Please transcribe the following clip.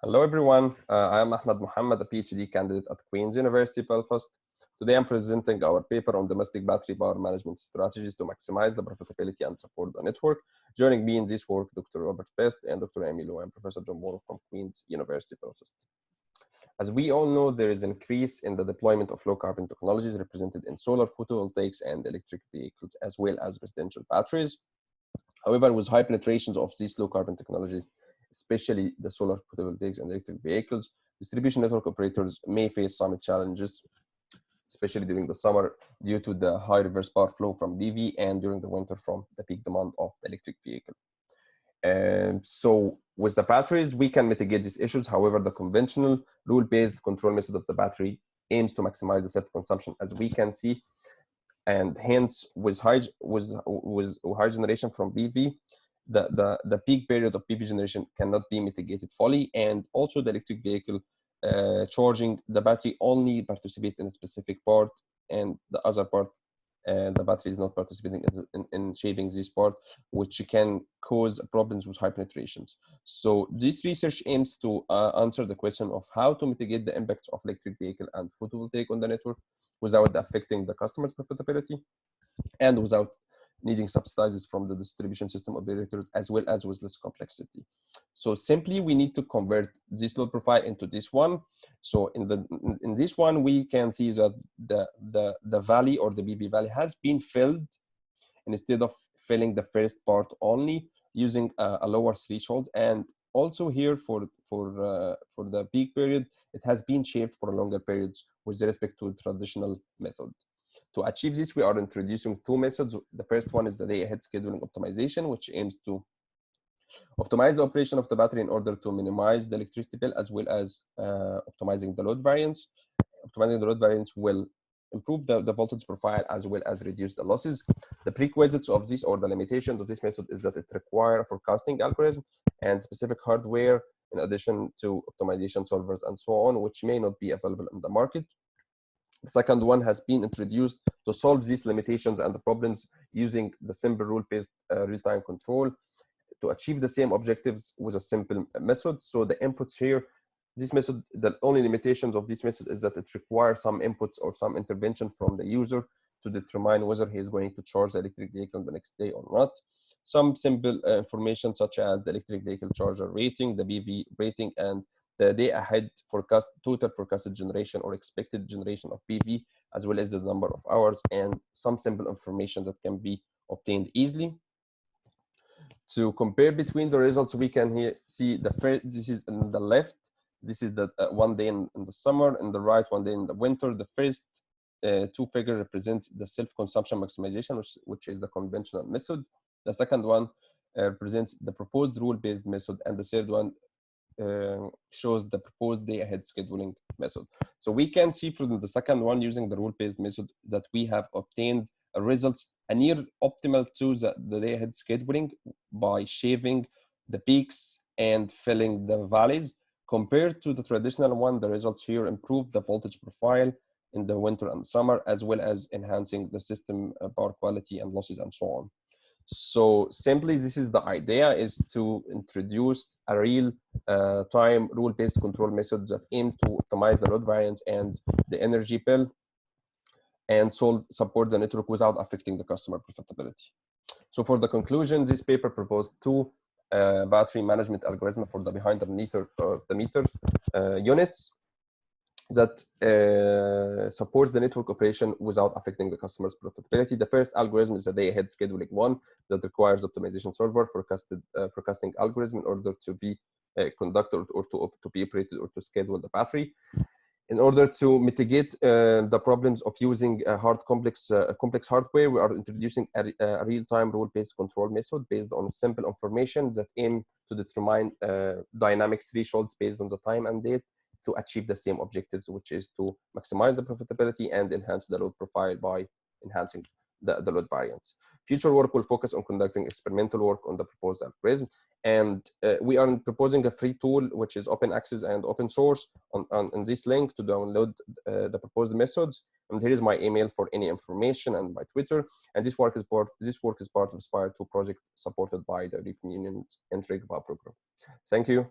Hello, everyone. I am Ahmed Mohammed, a PhD candidate at Queen's University, Belfast. Today, I'm presenting our paper on domestic battery power management strategies to maximize the profitability and support the network. Joining me in this work, Dr. Robert Best and Dr. Amy Lowe and Professor John Morrow from Queen's University, Belfast. As we all know, there is an increase in the deployment of low-carbon technologies represented in solar photovoltaics and electric vehicles, as well as residential batteries. However, with high penetrations of these low-carbon technologies, especially the solar photovoltaics and electric vehicles, distribution network operators may face some challenges, especially during the summer due to the high reverse power flow from PV and during the winter from the peak demand of the electric vehicle. So with the batteries, we can mitigate these issues. However, the conventional rule-based control method of the battery aims to maximize the self-consumption, as we can see, and hence with high generation from PV, the peak period of PV generation cannot be mitigated fully, and also the electric vehicle charging the battery only participate in a specific part, and the other part the battery is not participating in shaving this part, which can cause problems with high penetrations. So this research aims to answer the question of how to mitigate the impacts of electric vehicle and photovoltaic on the network without affecting the customer's profitability and without needing subsidies from the distribution system operators, as well as with less complexity. So simply, we need to convert this load profile into this one. So in this one, we can see that the valley or the PV valley has been filled, and instead of filling the first part only using a lower threshold. And also here for the peak period, it has been shaped for longer periods with respect to traditional method. To achieve this, we are introducing two methods. The first one is the day-ahead scheduling optimization, which aims to optimize the operation of the battery in order to minimize the electricity bill, as well as optimizing the load variance. Optimizing the load variance will improve the voltage profile as well as reduce the losses. The prerequisites of this, or the limitations of this method, is that it requires a forecasting algorithm and specific hardware, in addition to optimization solvers and so on, which may not be available in the market. The second one has been introduced to solve these limitations and the problems using the simple rule-based real-time control to achieve the same objectives with a simple method. So the inputs here, this method, the only limitations of this method is that it requires some inputs or some intervention from the user to determine whether he is going to charge the electric vehicle the next day or not. Some simple information such as the electric vehicle charger rating, the PV rating, and the day ahead forecast, total forecasted generation or expected generation of PV, as well as the number of hours, and some simple information that can be obtained easily. To compare between the results, we can here see the first, this is in the left, this is the one day in the summer, and the right one day in the winter. The first two figures represent the self-consumption maximization, which is the conventional method. The second one represents the proposed rule-based method, and the third one shows the proposed day-ahead scheduling method. So we can see from the second one, using the rule-based method, that we have obtained results near optimal to the day-ahead scheduling by shaving the peaks and filling the valleys. Compared to the traditional one, the results here improve the voltage profile in the winter and summer, as well as enhancing the system power quality and losses and so on. So simply, this is the idea, is to introduce a real time rule-based control method that aim to optimize the load variance and the energy bill, and support the network without affecting the customer profitability. So for the conclusion, this paper proposed two battery management algorithms for the behind the meter units that supports the network operation without affecting the customer's profitability. The first algorithm is the day-ahead scheduling one that requires optimization solver forecasting algorithm in order to be conducted or to be operated or to schedule the battery. In order to mitigate the problems of using complex hardware, we are introducing a real-time rule-based control method based on simple information that aim to determine dynamic thresholds based on the time and date to achieve the same objectives, which is to maximize the profitability and enhance the load profile by enhancing the load variance. Future work will focus on conducting experimental work on the proposed algorithm, and we are proposing a free tool which is open access and open source on this link to download the proposed methods. And here is my email for any information, and my Twitter. And this work is part of Aspire 2 project supported by the European Union's Interreg program. Thank you.